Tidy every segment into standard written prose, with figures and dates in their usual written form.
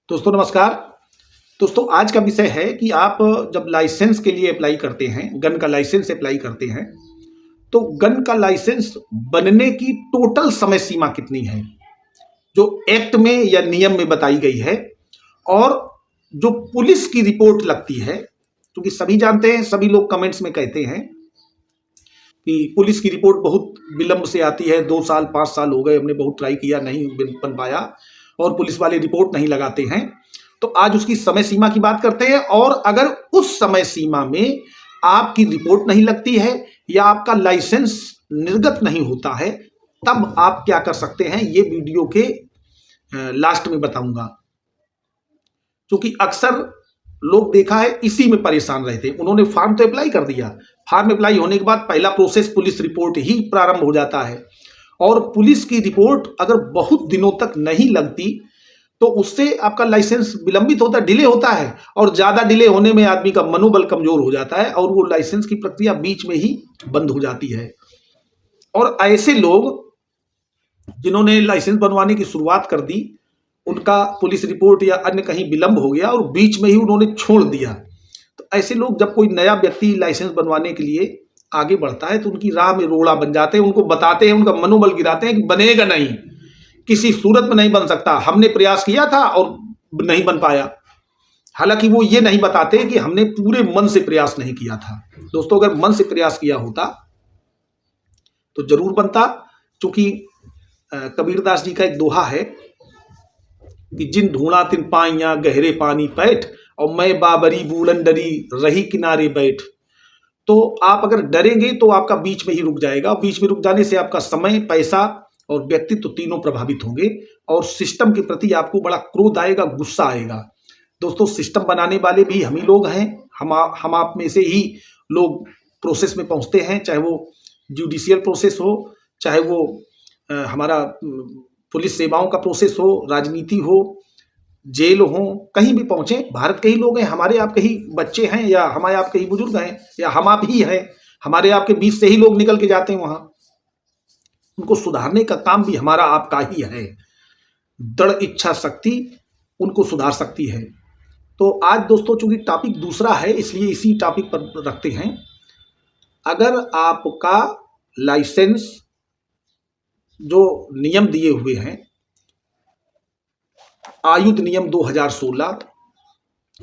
दोस्तों नमस्कार। दोस्तों आज का विषय है कि आप जब लाइसेंस के लिए अप्लाई करते हैं, गन का लाइसेंस अप्लाई करते हैं, तो गन का लाइसेंस बनने की टोटल समय सीमा कितनी है जो एक्ट में या नियम में बताई गई है, और जो पुलिस की रिपोर्ट लगती है। क्योंकि सभी जानते हैं, सभी लोग कमेंट्स में कहते हैं कि पुलिस की रिपोर्ट बहुत विलंब से आती है, 2 साल 5 साल हो गए, हमने बहुत ट्राई किया, नहीं बन पाया और पुलिस वाले रिपोर्ट नहीं लगाते हैं। तो आज उसकी समय सीमा की बात करते हैं, और अगर उस समय सीमा में आपकी रिपोर्ट नहीं लगती है या आपका लाइसेंस निर्गत नहीं होता है, तब आप क्या कर सकते हैं, ये वीडियो के लास्ट में बताऊंगा। क्योंकि अक्सर लोग देखा है इसी में परेशान रहते हैं। उन्होंने फॉर्म तो अप्लाई कर दिया, फॉर्म अप्लाई होने के बाद पहला प्रोसेस पुलिस रिपोर्ट ही प्रारंभ हो जाता है, और पुलिस की रिपोर्ट अगर बहुत दिनों तक नहीं लगती तो उससे आपका लाइसेंस विलंबित होता है, डिले होता है, और ज्यादा डिले होने में आदमी का मनोबल कमजोर हो जाता है और वो लाइसेंस की प्रक्रिया बीच में ही बंद हो जाती है। और ऐसे लोग जिन्होंने लाइसेंस बनवाने की शुरुआत कर दी, उनका पुलिस रिपोर्ट या अन्य कहीं विलंब हो गया और बीच में ही उन्होंने छोड़ दिया, तो ऐसे लोग जब कोई नया व्यक्ति लाइसेंस बनवाने के लिए आगे बढ़ता है तो उनकी राह में रोड़ा बन जाते हैं, उनको बताते हैं, उनका मनोबल गिराते हैं कि बनेगा नहीं, किसी सूरत में नहीं बन सकता, हमने प्रयास किया था और नहीं बन पाया। हालांकि वो ये नहीं बताते कि हमने पूरे मन से प्रयास नहीं किया था। दोस्तों अगर मन से प्रयास किया होता तो जरूर बनता। क्योंकि कबीरदास जी का एक दोहा है कि जिन ढूंढा तिन पाइया गहरे पानी पैठ, और मैं बाबरी बूढ़न डरी रही किनारे बैठ। तो आप अगर डरेंगे तो आपका बीच में ही रुक जाएगा, बीच में रुक जाने से आपका समय, पैसा और व्यक्तित्व तीनों प्रभावित होंगे, और सिस्टम के प्रति आपको बड़ा क्रोध आएगा, गुस्सा आएगा। दोस्तों सिस्टम बनाने वाले भी हम ही लोग हैं, हम आप में से ही लोग प्रोसेस में पहुंचते हैं, चाहे वो जुडिशियल प्रोसेस हो, चाहे वो हमारा पुलिस सेवाओं का प्रोसेस हो, राजनीति हो, जेल हो, कहीं भी पहुंचे, भारत के ही लोग हैं, हमारे आपके ही बच्चे हैं, या हमारे आपके ही बुजुर्ग हैं, या हम आप ही हैं, हमारे आपके बीच से ही लोग निकल के जाते हैं वहां। उनको सुधारने का काम भी हमारा आपका ही है। दृढ़ इच्छा शक्ति उनको सुधार सकती है। तो आज दोस्तों चूंकि टॉपिक दूसरा है, इसलिए इसी टॉपिक पर रखते हैं। अगर आपका लाइसेंस जो नियम दिए हुए हैं, आयुध नियम 2016,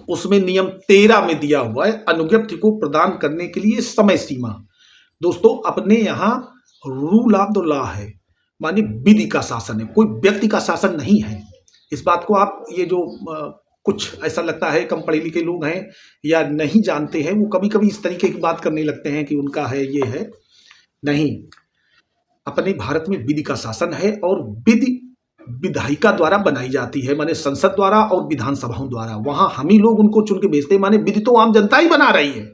उसमें नियम 13 में दिया हुआ है अनुज्ञप्ति को प्रदान करने के लिए समय सीमा। दोस्तों अपने यहां रूल ऑफ द लॉ है, माने विधि का शासन है, कोई व्यक्ति का शासन नहीं है। इस बात को आप, ये जो कुछ ऐसा लगता है कम पढ़े लिखे लोग हैं या नहीं जानते हैं, वो कभी कभी इस तरीके की बात करने लगते हैं कि उनका है, ये है। नहीं, अपने भारत में विधि का शासन है, और विधि विधायिका द्वारा बनाई जाती है, माने संसद द्वारा और विधानसभाओं द्वारा। वहां हम ही लोग उनको चुन के भेजते हैं, माने विधि तो आम जनता ही बना रही है।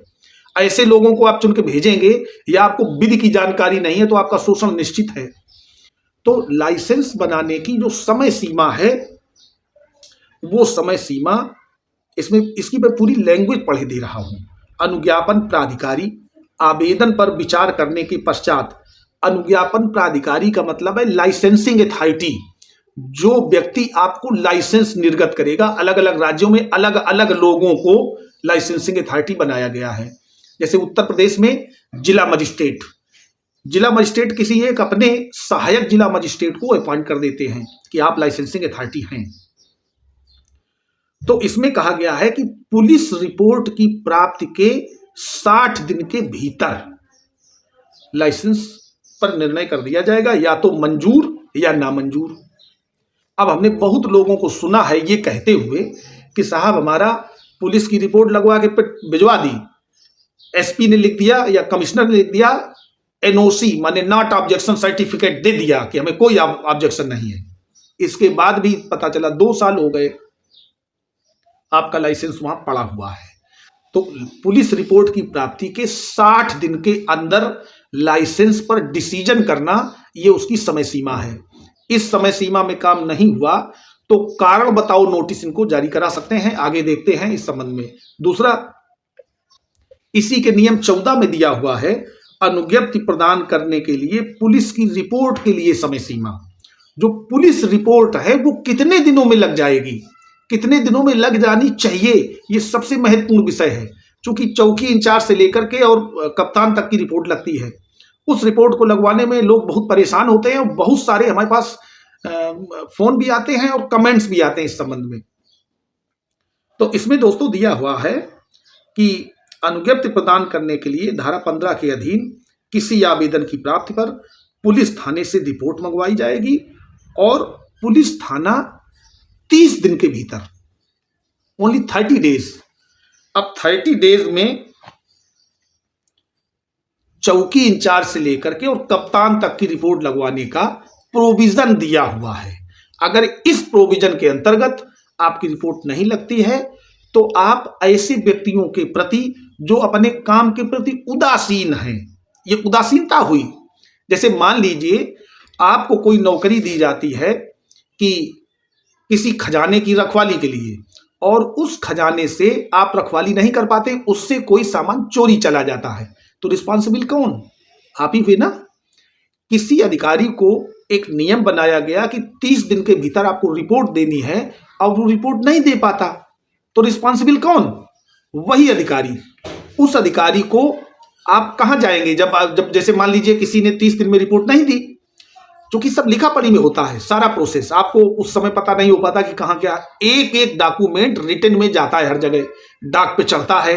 ऐसे लोगों को आप चुन के भेजेंगे या आपको विधि की जानकारी नहीं है तो आपका शोषण निश्चित है। तो लाइसेंस बनाने की जो समय सीमा है, वो समय सीमा, इसमें इसकी मैं पूरी लैंग्वेज पढ़े दे रहा हूं। अनुज्ञापन प्राधिकारी आवेदन पर विचार करने के पश्चात, अनुज्ञापन प्राधिकारी का मतलब है लाइसेंसिंग अथॉरिटी, जो व्यक्ति आपको लाइसेंस निर्गत करेगा। अलग अलग राज्यों में अलग अलग लोगों को लाइसेंसिंग अथॉरिटी बनाया गया है। जैसे उत्तर प्रदेश में जिला मजिस्ट्रेट, जिला मजिस्ट्रेट किसी एक अपने सहायक जिला मजिस्ट्रेट को अपॉइंट कर देते हैं कि आप लाइसेंसिंग अथॉरिटी हैं। तो इसमें कहा गया है कि पुलिस रिपोर्ट की प्राप्ति के 60 दिन के भीतर लाइसेंस पर निर्णय कर दिया जाएगा, या तो मंजूर या नामंजूर। अब हमने बहुत लोगों को सुना है ये कहते हुए कि साहब हमारा पुलिस की रिपोर्ट लगवा के भिजवा दी, एसपी ने लिख दिया या कमिश्नर ने लिख दिया, एनओसी माने नॉट ऑब्जेक्शन सर्टिफिकेट दे दिया कि हमें कोई ऑब्जेक्शन नहीं है। इसके बाद भी पता चला 2 साल हो गए, आपका लाइसेंस वहां पड़ा हुआ है। तो पुलिस रिपोर्ट की प्राप्ति के 60 दिन के अंदर लाइसेंस पर डिसीजन करना, ये उसकी समय सीमा है। इस समय सीमा में काम नहीं हुआ तो कारण बताओ नोटिस इनको जारी करा सकते हैं। आगे देखते हैं इस संबंध में। दूसरा, इसी के नियम 14 में दिया हुआ है अनुज्ञप्ति प्रदान करने के लिए पुलिस की रिपोर्ट के लिए समय सीमा। जो पुलिस रिपोर्ट है वो कितने दिनों में लग जाएगी, कितने दिनों में लग जानी चाहिए, ये सबसे महत्वपूर्ण विषय है। चूंकि चौकी इंचार्ज से लेकर के और कप्तान तक की रिपोर्ट लगती है, उस रिपोर्ट को लगवाने में लोग बहुत परेशान होते हैं और बहुत सारे हमारे पास फोन भी आते हैं और कमेंट्स भी आते हैं इस संबंध में। तो इसमें दोस्तों दिया हुआ है कि अनुज्ञप्ति प्रदान करने के लिए धारा 15 के अधीन किसी आवेदन की प्राप्ति पर पुलिस थाने से रिपोर्ट मंगवाई जाएगी और पुलिस थाना 30 दिन के भीतर, ओनली 30 डेज, अब 30 डेज में चौकी इंचार्ज से लेकर के और कप्तान तक की रिपोर्ट लगवाने का प्रोविजन दिया हुआ है। अगर इस प्रोविजन के अंतर्गत आपकी रिपोर्ट नहीं लगती है तो आप ऐसे व्यक्तियों के प्रति जो अपने काम के प्रति उदासीन हैं, ये उदासीनता हुई। जैसे मान लीजिए आपको कोई नौकरी दी जाती है कि किसी खजाने की रखवाली के लिए, और उस खजाने से आप रखवाली नहीं कर पाते, उससे कोई सामान चोरी चला जाता है, तो रिस्पॉन्सिबल कौन? आप ही हुए ना। किसी अधिकारी को एक नियम बनाया गया कि 30 दिन के भीतर आपको रिपोर्ट देनी है और वो रिपोर्ट नहीं दे पाता, तो रिस्पॉन्सिबल कौन? वही अधिकारी। उस अधिकारी को आप कहां जाएंगे जब जैसे मान लीजिए किसी ने 30 दिन में रिपोर्ट नहीं दी, क्योंकि सब लिखा पढ़ी में होता है सारा प्रोसेस, आपको उस समय पता नहीं हो पाता कि कहां क्या, एक एक डॉक्यूमेंट रिटन में जाता है, हर जगह डाक पे चढ़ता है,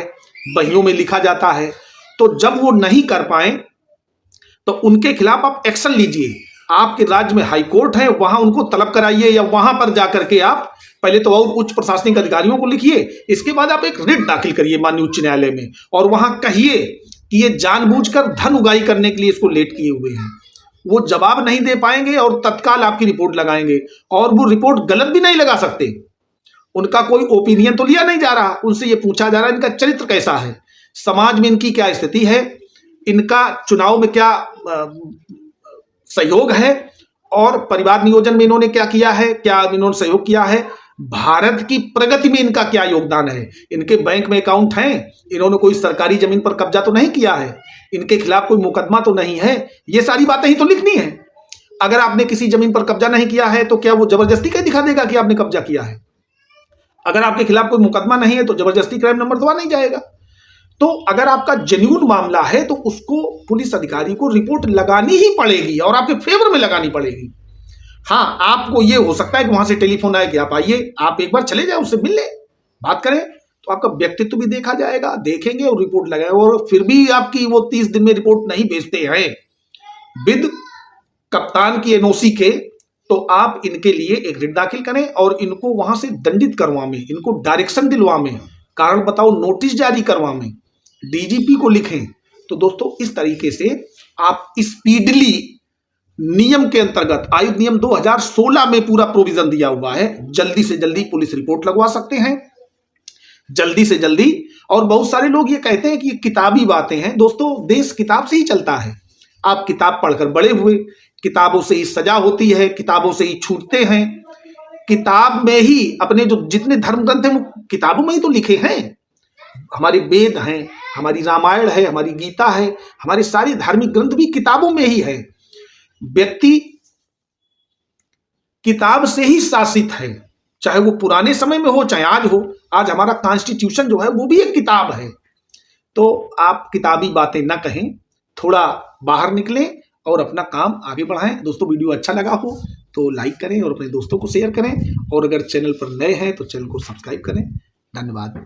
बहियों में लिखा जाता है। तो जब वो नहीं कर पाए तो उनके खिलाफ आप एक्शन लीजिए। आपके राज्य में हाई कोर्ट है, वहां उनको तलब कराइए, या वहां पर जाकर के आप पहले तो और उच्च प्रशासनिक अधिकारियों को लिखिए, इसके बाद आप एक रिट दाखिल करिए माननीय उच्च न्यायालय में, और वहां कहिए कि ये जानबूझकर धन उगाही करने के लिए इसको लेट किए हुए हैं। वो जवाब नहीं दे पाएंगे और तत्काल आपकी रिपोर्ट लगाएंगे, और वो रिपोर्ट गलत भी नहीं लगा सकते। उनका कोई ओपिनियन तो लिया नहीं जा रहा, उनसे ये पूछा जा रहा है इनका चरित्र कैसा है, समाज में इनकी क्या स्थिति है, इनका चुनाव में क्या सहयोग है, और परिवार नियोजन में इन्होंने क्या किया है, क्या इन्होंने सहयोग किया है, भारत की प्रगति में इनका क्या योगदान है, इनके बैंक में अकाउंट हैं, इन्होंने कोई सरकारी जमीन पर कब्जा तो नहीं किया है, इनके खिलाफ कोई मुकदमा तो नहीं है, ये सारी बातें ही तो लिखनी है। अगर आपने किसी जमीन पर कब्जा नहीं किया है तो क्या वो जबरदस्ती कह दिखा देगा कि आपने कब्जा किया है? अगर आपके खिलाफ कोई मुकदमा नहीं है तो जबरदस्ती क्राइम नंबर दवा नहीं जाएगा। तो अगर आपका जेन्युइन मामला है तो उसको पुलिस अधिकारी को रिपोर्ट लगानी ही पड़ेगी और आपके फेवर में लगानी पड़ेगी। हाँ, आपको ये हो सकता है कि वहां से टेलीफोन आए कि आप आइए, आप एक बार चले जाए, उससे मिल ले, बात करें, तो आपका व्यक्तित्व भी देखा जाएगा, देखेंगे और रिपोर्ट लगाएंगे। और फिर भी आपकी वो 30 दिन में रिपोर्ट नहीं भेजते हैं विद कप्तान की एनओसी के, तो आप इनके लिए एक रिट दाखिल करें और इनको वहां से दंडित करवाएं, इनको डायरेक्शन दिलवाएं, कारण बताओ नोटिस जारी करवाएं, डीजीपी को लिखें। तो दोस्तों इस तरीके से आप स्पीडली नियम के अंतर्गत, आयुक्त नियम 2016 में पूरा प्रोविजन दिया हुआ है, जल्दी से जल्दी पुलिस रिपोर्ट लगवा सकते हैं, जल्दी से जल्दी। और बहुत सारे लोग ये कहते हैं कि ये किताबी बातें हैं। दोस्तों देश किताब से ही चलता है। आप किताब पढ़कर बड़े हुए, किताबों से ही सजा होती है, किताबों से ही छूटते हैं, किताब में ही अपने जो जितने धर्म ग्रंथ हैं वो किताबों में ही तो लिखे हैं। हमारे वेद हैं, हमारी रामायण है, हमारी गीता है, हमारे सारे धार्मिक ग्रंथ भी किताबों में ही है। व्यक्ति किताब से ही शासित है, चाहे वो पुराने समय में हो चाहे आज हो। आज हमारा कॉन्स्टिट्यूशन जो है वो भी एक किताब है। तो आप किताबी बातें ना कहें, थोड़ा बाहर निकलें और अपना काम आगे बढ़ाएं। दोस्तों वीडियो अच्छा लगा हो तो लाइक करें और अपने दोस्तों को शेयर करें, और अगर चैनल पर नए हैं तो चैनल को सब्सक्राइब करें। धन्यवाद।